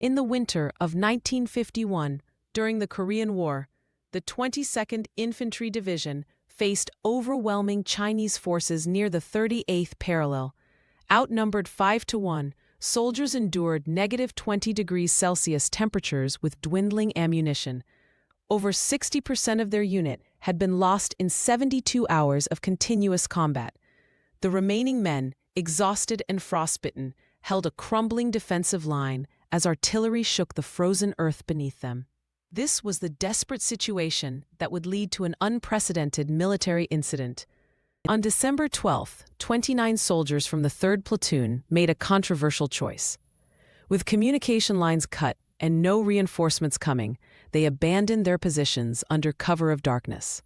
In the winter of 1951, during the Korean War, the 22nd Infantry Division faced overwhelming Chinese forces near the 38th parallel. Outnumbered 5-1, soldiers endured negative 20 degrees Celsius temperatures with dwindling ammunition. Over 60% of their unit had been lost in 72 hours of continuous combat. The remaining men, exhausted and frostbitten, held a crumbling defensive line as artillery shook the frozen earth beneath them. This was the desperate situation that would lead to an unprecedented military incident. On December 12, 29 soldiers from the 3rd Platoon made a controversial choice. With communication lines cut and no reinforcements coming, they abandoned their positions under cover of darkness.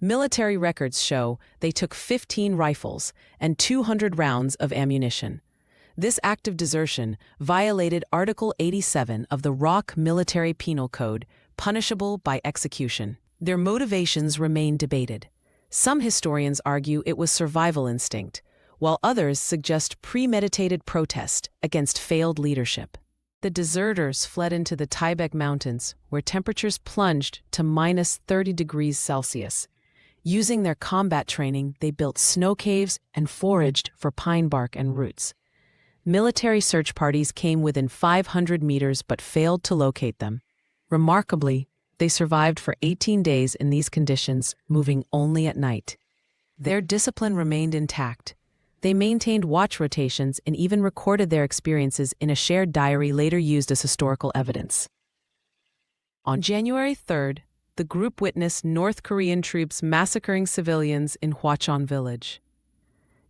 Military records show they took 15 rifles and 200 rounds of ammunition. This act of desertion violated Article 87 of the ROC Military Penal Code, punishable by execution. Their motivations remain debated. Some historians argue it was survival instinct, while others suggest premeditated protest against failed leadership. The deserters fled into the Taebaek Mountains, where temperatures plunged to minus 30 degrees Celsius. Using their combat training, they built snow caves and foraged for pine bark and roots. Military search parties came within 500 meters but failed to locate them. Remarkably, they survived for 18 days in these conditions, moving only at night. Their discipline remained intact. They maintained watch rotations and even recorded their experiences in a shared diary later used as historical evidence. On January 3rd, the group witnessed North Korean troops massacring civilians in Hwacheon village.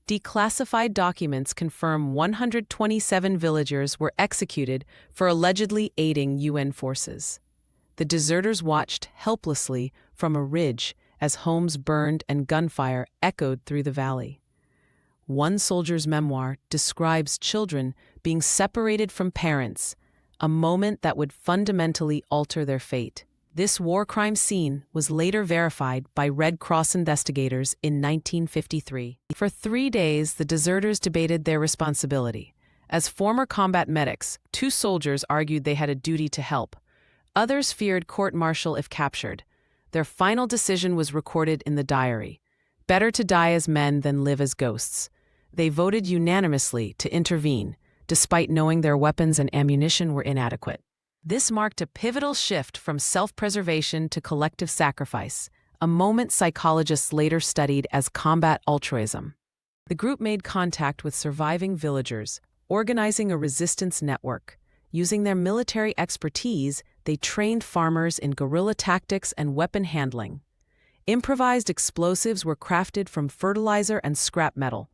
Declassified documents confirm 127 villagers were executed for allegedly aiding UN forces. The deserters watched helplessly from a ridge as homes burned and gunfire echoed through the valley. One soldier's memoir describes children being separated from parents, a moment that would fundamentally alter their fate. This war crime scene was later verified by Red Cross investigators in 1953. For 3 days, the deserters debated their responsibility. As former combat medics, 2 soldiers argued they had a duty to help. Others feared court-martial if captured. Their final decision was recorded in the diary. Better to die as men than live as ghosts. They voted unanimously to intervene, despite knowing their weapons and ammunition were inadequate. This marked a pivotal shift from self-preservation to collective sacrifice, a moment psychologists later studied as combat altruism. The group made contact with surviving villagers, organizing a resistance network. Using their military expertise, they trained farmers in guerrilla tactics and weapon handling. Improvised explosives were crafted from fertilizer and scrap metal.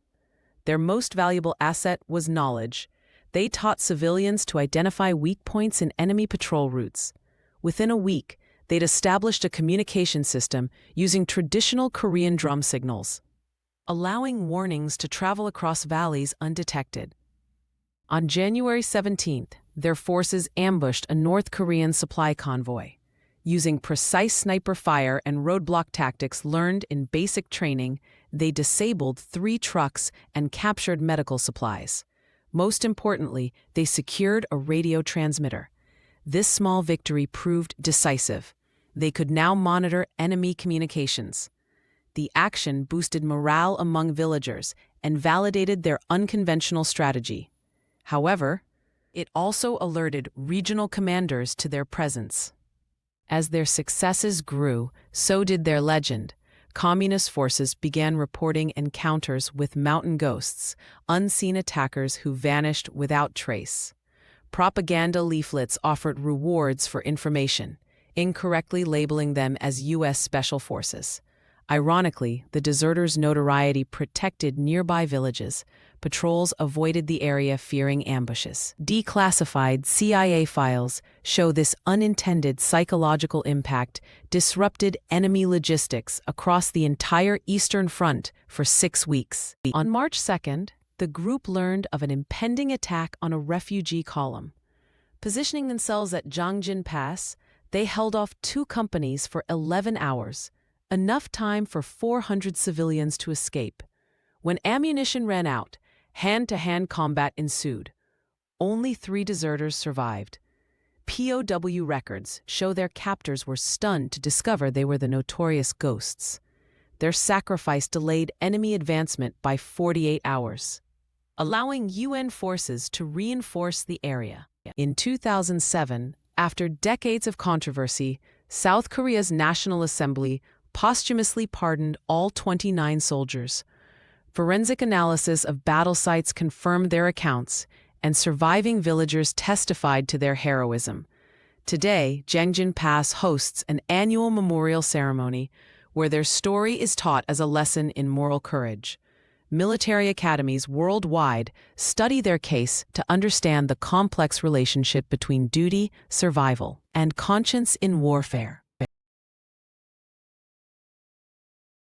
Their most valuable asset was knowledge. They taught civilians to identify weak points in enemy patrol routes. Within a week, they'd established a communication system using traditional Korean drum signals, allowing warnings to travel across valleys undetected. On January 17th, their forces ambushed a North Korean supply convoy. Using precise sniper fire and roadblock tactics learned in basic training, they disabled 3 trucks and captured medical supplies. Most importantly, they secured a radio transmitter. This small victory proved decisive. They could now monitor enemy communications. The action boosted morale among villagers and validated their unconventional strategy. However, it also alerted regional commanders to their presence. As their successes grew, so did their legend. Communist forces began reporting encounters with mountain ghosts, unseen attackers who vanished without trace. Propaganda leaflets offered rewards for information, incorrectly labeling them as U.S. Special Forces. Ironically, the deserters' notoriety protected nearby villages. Patrols avoided the area fearing ambushes. Declassified CIA files show this unintended psychological impact disrupted enemy logistics across the entire Eastern Front for 6 weeks. On March 2nd, the group learned of an impending attack on a refugee column. Positioning themselves at Jangjin Pass, they held off 2 companies for 11 hours, enough time for 400 civilians to escape. When ammunition ran out, hand-to-hand combat ensued. Only 3 deserters survived. POW records show their captors were stunned to discover they were the notorious ghosts. Their sacrifice delayed enemy advancement by 48 hours, allowing UN forces to reinforce the area. In 2007, after decades of controversy, South Korea's National Assembly posthumously pardoned all 29 soldiers. Forensic analysis of battle sites confirmed their accounts, and surviving villagers testified to their heroism. Today, Jengjin Pass hosts an annual memorial ceremony where their story is taught as a lesson in moral courage. Military academies worldwide study their case to understand the complex relationship between duty, survival, and conscience in warfare.